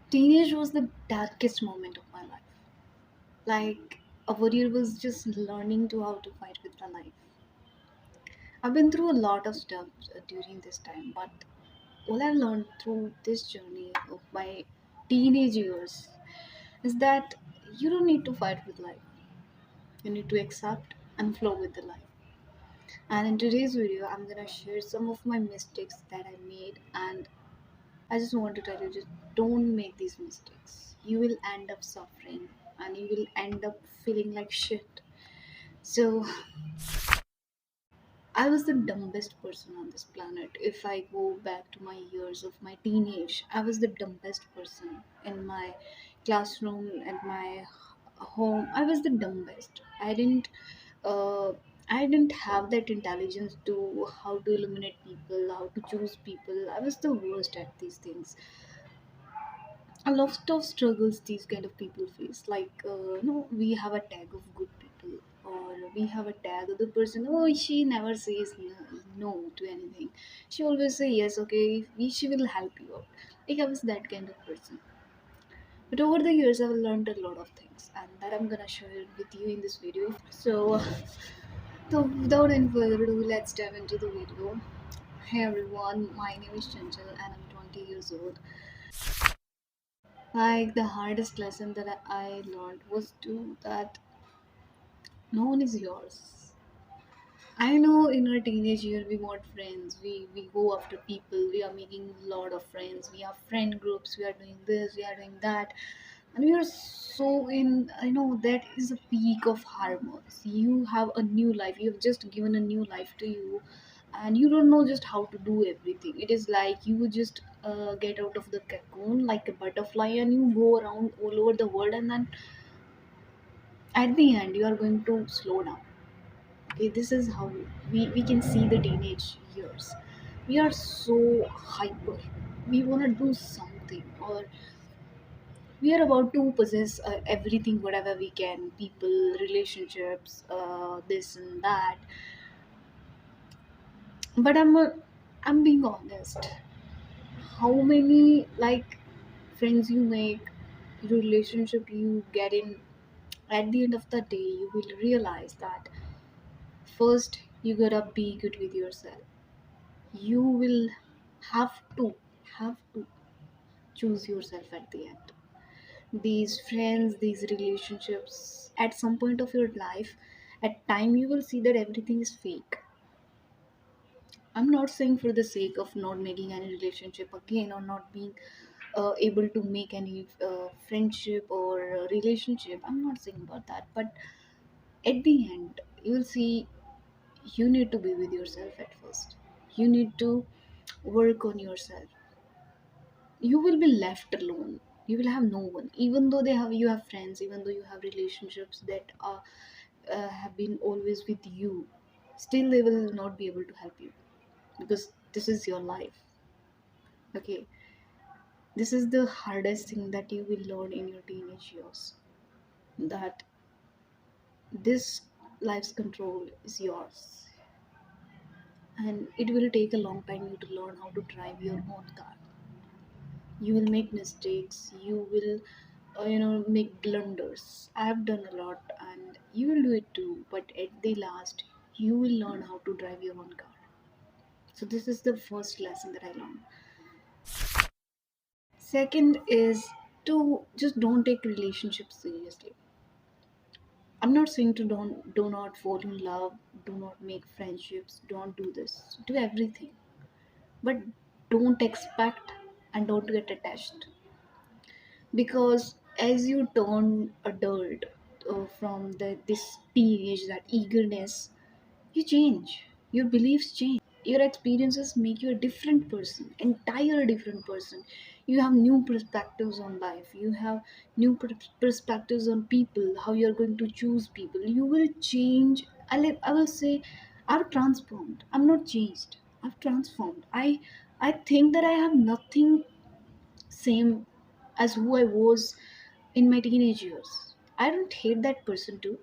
Teenage was the darkest moment of my life. Like a warrior was just learning to how to fight with the life. I've been through a lot of stuff during this time, but all I've learned through this journey of my teenage years is that you don't need to fight with life. You need to accept and flow with the life. And in today's video, I'm gonna share some of my mistakes that I made, and I just want to tell you, just don't make these mistakes. You will end up suffering and you will end up feeling like shit. So, I was the dumbest person on this planet. If I go back to my years of my teenage, I was the dumbest person in my classroom, at my home. I was the dumbest. Uh, I didn't have that intelligence to how to eliminate people, how to choose people. I was the worst at these things. A lot of struggles these kind of people face, like we have a tag of good people, or we have a tag of the person, oh, she never says no to anything, she always say yes, okay, she will help you out. Like I was that kind of person, but over the years I've learned a lot of things, and that I'm gonna share with you in this video. So without any further ado, let's dive into the video. Hey everyone, my name is Chanchal and I'm 20 years old. Like the hardest lesson that I learned was to that no one is yours. I know in our teenage year we want friends, we go after people, we are making a lot of friends, we have friend groups, we are doing this, we are doing that, and we are so in. I know that is a peak of hormones. You have a new life, you have just given a new life to you, and you don't know just how to do everything. It is like you just get out of the cocoon like a butterfly and you go around all over the world, and then at the end you are going to slow down. Okay, this is how we can see the teenage years. We are so hyper, we want to do something, or we are about to possess everything whatever we can, people, relationships, this and that. But I'm being honest, how many like friends you make, relationship you get in, at the end of the day you will realize that first you gotta be good with yourself. You will have to choose yourself at the end. These friends, these relationships, at some point of your life, at time you will see that everything is fake. I'm not saying for the sake of not making any relationship again, or not being able to make any friendship or relationship. I'm not saying about that, but at the end you will see you need to be with yourself at first. You need to work on yourself. You will be left alone. You will have no one, even though they have you have friends, even though you have relationships that are have been always with you. Still they will not be able to help you, because this is your life. Okay, this is the hardest thing that you will learn in your teenage years, that this life's control is yours, and it will take a long time you to learn how to drive your own car. You will make mistakes, you will make blunders. I have done a lot and you will do it too, but at the last you will learn how to drive your own car. So this is the first lesson that I learned. Second is to just don't take relationships seriously. I'm not saying to do not fall in love, do not make friendships, don't do this, do everything, but don't expect and don't get attached. Because as you turn adult, from this teenage, that eagerness, you change, your beliefs change, your experiences make you a different person, entire different person. You have new perspectives on life, you have new perspectives on people, how you're going to choose people. You will change. I will say I've transformed. I'm not changed, I've transformed. I think that I have nothing same as who I was in my teenage years. I don't hate that person too,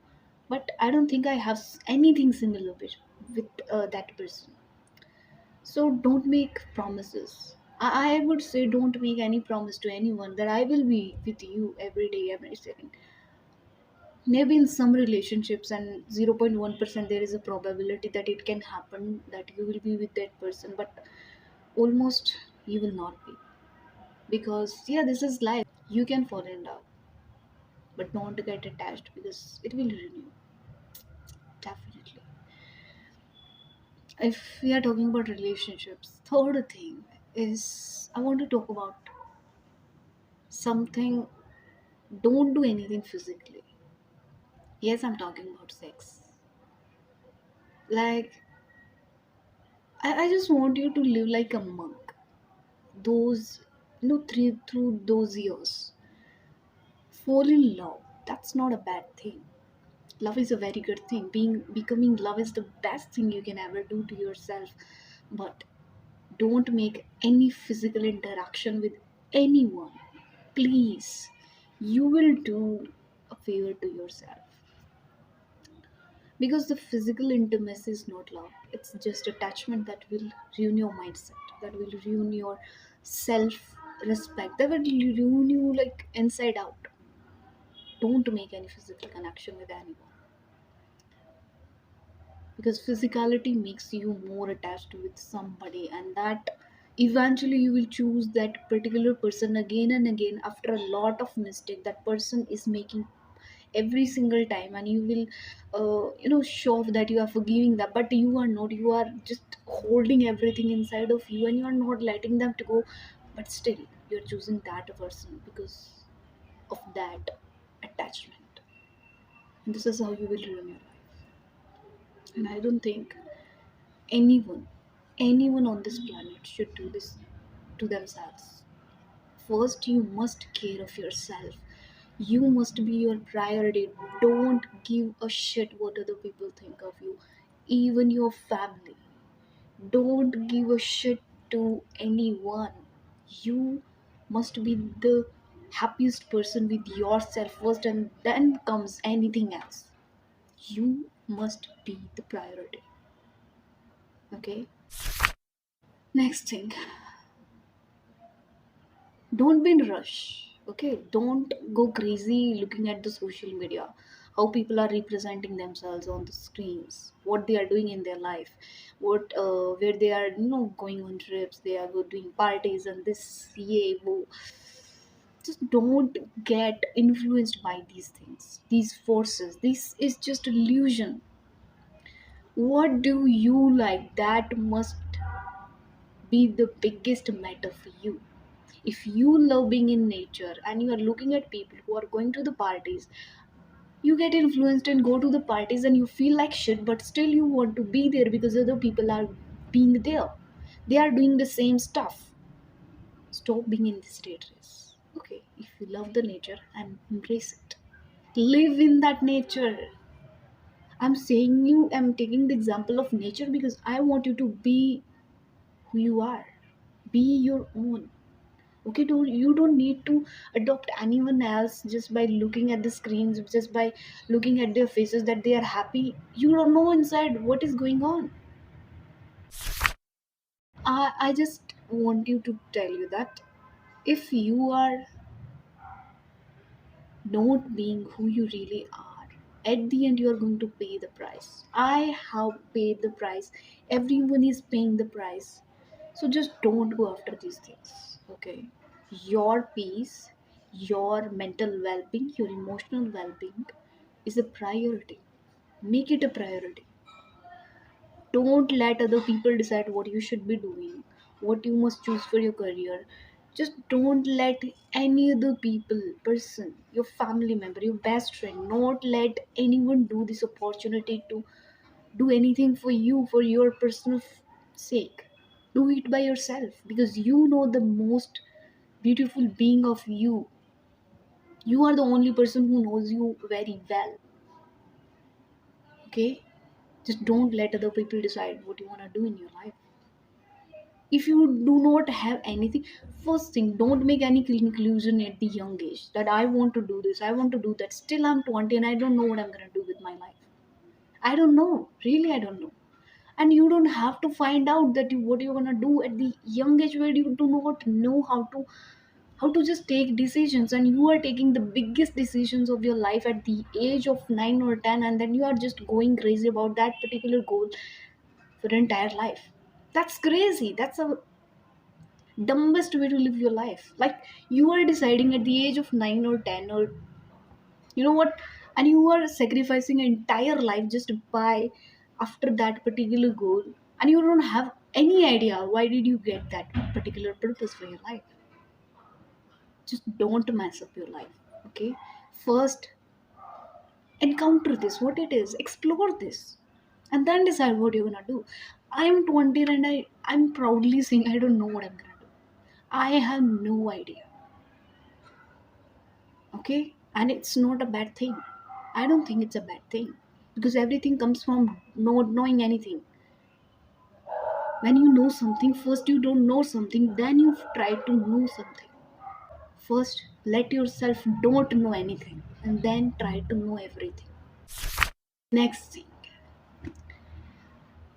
but I don't think I have anything similar with that person. So don't make promises. I would say don't make any promise to anyone that I will be with you every day, every second. Maybe in some relationships and 0.1% there is a probability that it can happen that you will be with that person, but almost you will not be. Because yeah, this is life. You can fall in love, but don't get attached because it will ruin you. Definitely. If we are talking about relationships, third thing is I want to talk about something. Don't do anything physically. Yes, I'm talking about sex. Like, I just want you to live like a monk. Those, through those years. Fall in love. That's not a bad thing. Love is a very good thing. Becoming love is the best thing you can ever do to yourself. But don't make any physical interaction with anyone. Please. You will do a favor to yourself. Because the physical intimacy is not love, it's just attachment that will ruin your mindset, that will ruin your self respect, that will ruin you like inside out. Don't make any physical connection with anyone, because physicality makes you more attached with somebody, and that eventually you will choose that particular person again and again after a lot of mistake that person is making every single time, and you will show off that you are forgiving that, but you are not. You are just holding everything inside of you and you are not letting them to go, but still you're choosing that person because of that attachment. And this is how you will ruin your life. And I don't think anyone anyone on this planet should do this to themselves. First, you must care of yourself. You must be your priority. Don't give a shit what other people think of you, even your family. Don't give a shit to anyone. You must be the happiest person with yourself first, and then comes anything else. You must be the priority. Okay? Next thing, don't be in rush. Okay, don't go crazy looking at the social media, how people are representing themselves on the screens, what they are doing in their life, what where they are going on trips, they are doing parties and this, yeah, whoa. Just don't get influenced by these things, these forces. This is just illusion. What do you like? That must be the biggest matter for you. If you love being in nature and you are looking at people who are going to the parties, you get influenced and go to the parties and you feel like shit, but still you want to be there because other people are being there. They are doing the same stuff. Stop being in this rat race. Okay, if you love the nature and embrace it, live in that nature. I'm taking the example of nature because I want you to be who you are. Be your own. Okay, you don't need to adopt anyone else just by looking at the screens, just by looking at their faces that they are happy. You don't know inside what is going on. I just want you to tell you that if you are not being who you really are, at the end you are going to pay the price. I have paid the price. Everyone is paying the price. So just don't go after these things. Okay, your peace, your mental well-being, your emotional well-being is a priority. Make it a priority. Don't let other people decide what you should be doing, what you must choose for your career. Just don't let any other people, person, your family member, your best friend, not let anyone do this opportunity to do anything for you for your personal sake. Do it by yourself because you know the most beautiful being of you. You are the only person who knows you very well. Okay, just don't let other people decide what you want to do in your life. If you do not have anything, first thing, don't make any conclusion at the young age that I want to do this, I want to do that. Still I'm 20 and I don't know what I'm going to do with my life. I don't know, really I don't know. And you don't have to find out that what you're gonna do at the young age where you do not know how to just take decisions, and you are taking the biggest decisions of your life at the age of 9 or 10, and then you are just going crazy about that particular goal for your entire life. That's crazy. That's a dumbest way to live your life. Like, you are deciding at the age of 9 or 10, or you know what, and you are sacrificing your entire life just by after that particular goal, and you don't have any idea why did you get that particular purpose for your life. Just don't mess up your life, okay? First, encounter this, what it is, explore this, and then decide what you're gonna do. I am 20 and I'm proudly saying I don't know what I'm gonna do. I have no idea, okay? And it's not a bad thing. I don't think it's a bad thing, because everything comes from not knowing anything. When you know something, first you don't know something, then you try to know something. First, let yourself don't know anything, and then try to know everything. Next thing,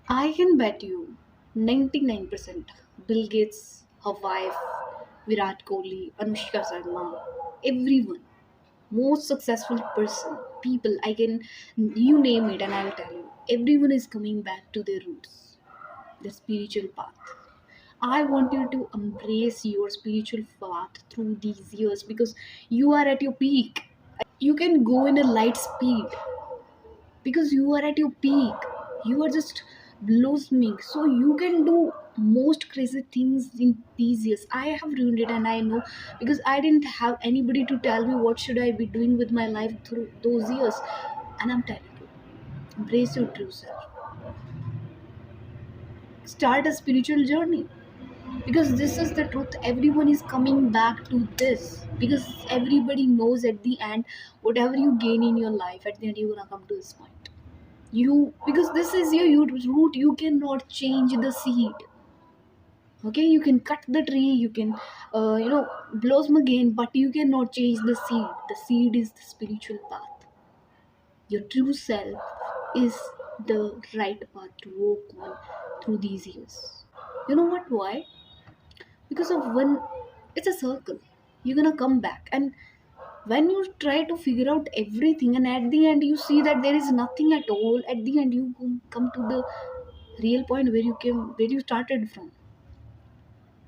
I can bet you 99% Bill Gates, her wife, Virat Kohli, Anushka Sharma, everyone, most successful person, people, I can, you name it, and I'll tell you, everyone is coming back to their roots, the spiritual path. I want you to embrace your spiritual path through these years, because you are at your peak. You can go in a light speed because you are at your peak. You are just blossoming, so you can do most crazy things in these years. I have ruined it, and I know, because I didn't have anybody to tell me what should I be doing with my life through those years. And I'm telling you, embrace your true self, start a spiritual journey, because this is the truth. Everyone is coming back to this, because everybody knows at the end, whatever you gain in your life, at the end you're gonna come to this point. You, because this is your root, you cannot change the seed. Okay, you can cut the tree, you can blossom again, but you cannot change the seed. The seed is the spiritual path. Your true self is the right path to walk on through these years. You know what, why? Because of when it's a circle, you're gonna come back, and when you try to figure out everything, and at the end you see that there is nothing at all, at the end you come to the real point where you came, where you started from.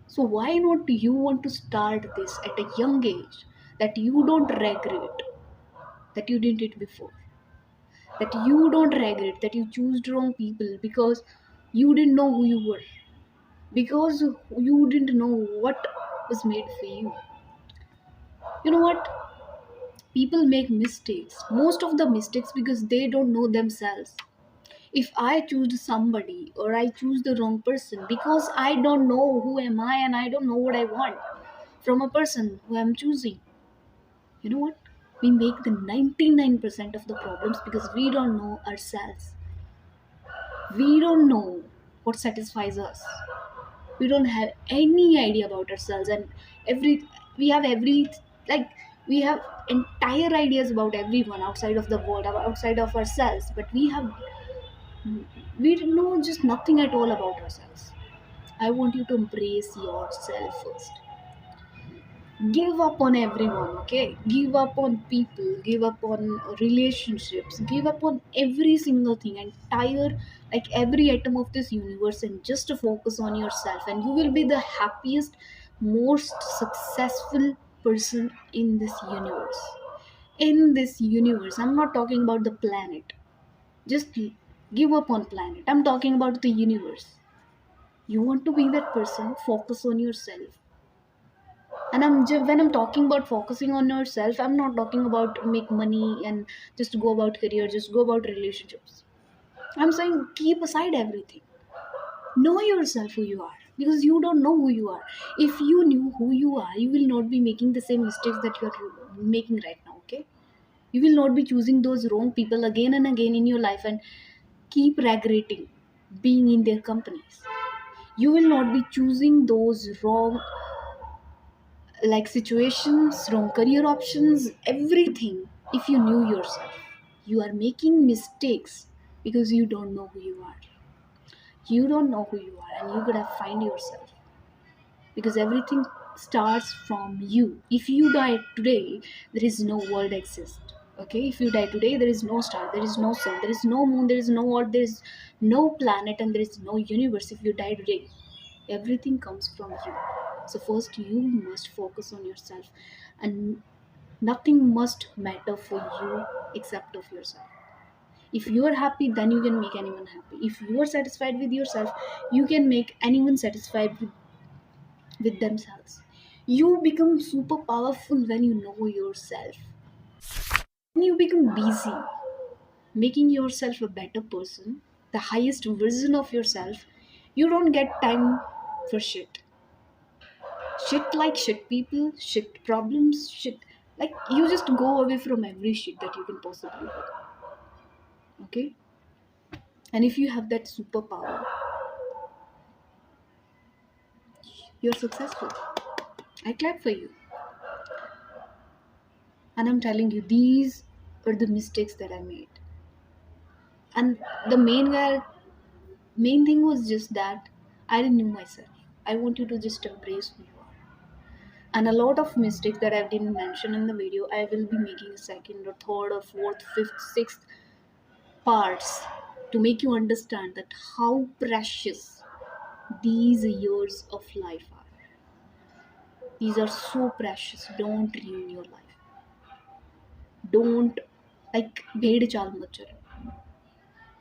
So why not you want to start this at a young age, that you don't regret that you did it before, that you don't regret that you chose wrong people because you didn't know who you were, because you didn't know what was made for you. You know what, people make mistakes, most of the mistakes, because they don't know themselves. If I choose somebody, or I choose the wrong person, because I don't know who am I, and I don't know what I want from a person who I'm choosing, you know what, we make the 99% of the problems, because we don't know ourselves. We don't know what satisfies us. We don't have any idea about ourselves, and every we have every, like, we have entire ideas about everyone outside of the world, outside of ourselves, but we know just nothing at all about ourselves. I want you to embrace yourself first. Give up on everyone, okay? Give up on people, give up on relationships, give up on every single thing, entire, like every atom of this universe, and just focus on yourself, and you will be the happiest, most successful person in this universe. In this universe, I'm not talking about the planet. Just give up on planet, I'm talking about the universe. You want to be that person, focus on yourself. And when I'm talking about focusing on yourself, I'm not talking about make money and just go about career, just go about relationships. I'm saying keep aside everything. Know yourself who you are, because you don't know who you are. If you knew who you are, you will not be making the same mistakes that you are making right now, okay? You will not be choosing those wrong people again and again in your life, and keep regretting being in their companies. You will not be choosing those wrong, like, situations, wrong career options, everything. If you knew yourself, you are making mistakes because you don't know who you are. You don't know who you are, and you gotta find yourself, because everything starts from you. If you die today, there is no world exist. Okay, if you die today, there is no star, there is no sun, there is no moon, there is no earth, there is no planet, and there is no universe. If you die today, everything comes from you. So first you must focus on yourself, and nothing must matter for you except of yourself. If you are happy, then you can make anyone happy. If you are satisfied with yourself, you can make anyone satisfied with themselves. You become super powerful when you know yourself. When you become busy making yourself a better person, the highest version of yourself, you don't get time for shit. Shit like shit people, shit problems, shit. Like, you just go away from every shit that you can possibly do. Okay? And if you have that superpower, you're successful. I clap for you. And I'm telling you, these are the mistakes that I made. And the main thing was just that I didn't know myself. I want you to just embrace who you are. And a lot of mistakes that I didn't mention in the video, I will be making a second or third or fourth, fifth, sixth parts to make you understand that how precious these years of life are. These are so precious. Don't ruin your life. Don't, like, bhed chal mat chalo.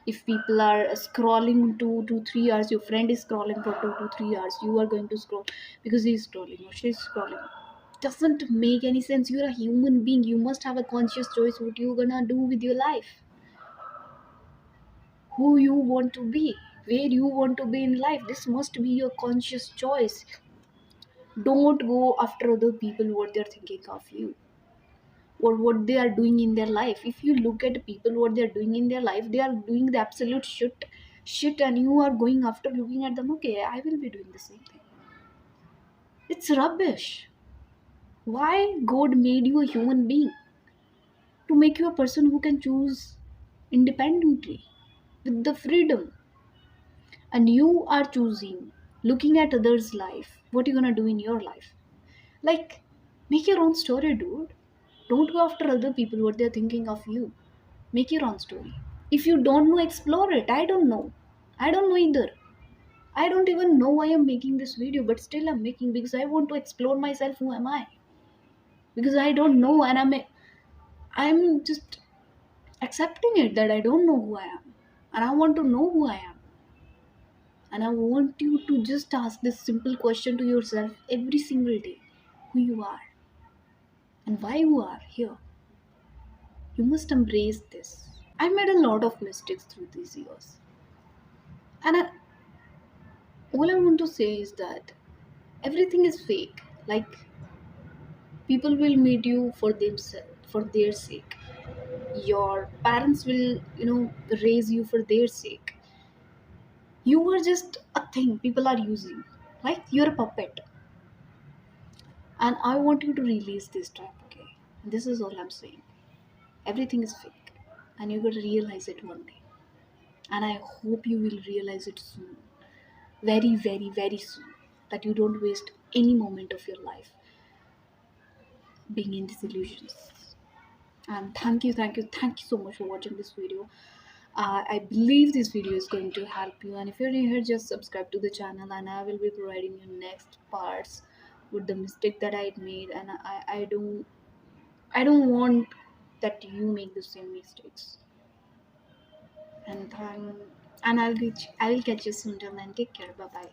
If people are scrolling 2 to 3 hours, your friend is scrolling for 2 to 3 hours, you are going to scroll because he's scrolling or she's scrolling. Doesn't make any sense. You're a human being. You must have a conscious choice what you're gonna do with your life, who you want to be, where you want to be in life. This must be your conscious choice. Don't go after other people what they're thinking of you or what they are doing in their life. If you look at people what they are doing in their life, they are doing the absolute shit, and you are going after looking at them. Okay, I will be doing the same thing. It's rubbish. Why God made you a human being? To make you a person who can choose independently with the freedom. And you are choosing, looking at others' life, what you're gonna do in your life. Like, make your own story, dude. Don't go after other people what they're thinking of you. Make your own story. If you don't know, explore it. I don't know. I don't know either. I don't even know why I'm making this video, but still I'm making because I want to explore myself. Who am I? Because I don't know, and I'm just accepting it that I don't know who I am, and I want to know who I am. And I want you to just ask this simple question to yourself every single day: who you are and why you are here. You must embrace this. I made a lot of mistakes through these years, and all I want to say is that everything is fake. Like, people will meet you for themselves, for their sake. Your parents will, raise you for their sake. You are just a thing people are using. Like, you're a puppet. And I want you to release this trap, okay? This is all I'm saying. Everything is fake. And you're going to realize it one day. And I hope you will realize it soon. Very, very, very soon. That you don't waste any moment of your life being in disillusions. And thank you so much for watching this video. I believe this video is going to help you, and if you're new here, just subscribe to the channel, and I will be providing you next parts with the mistake that I made. And I don't want that you make the same mistakes. And I will catch you soon. Till then, take care. Bye bye.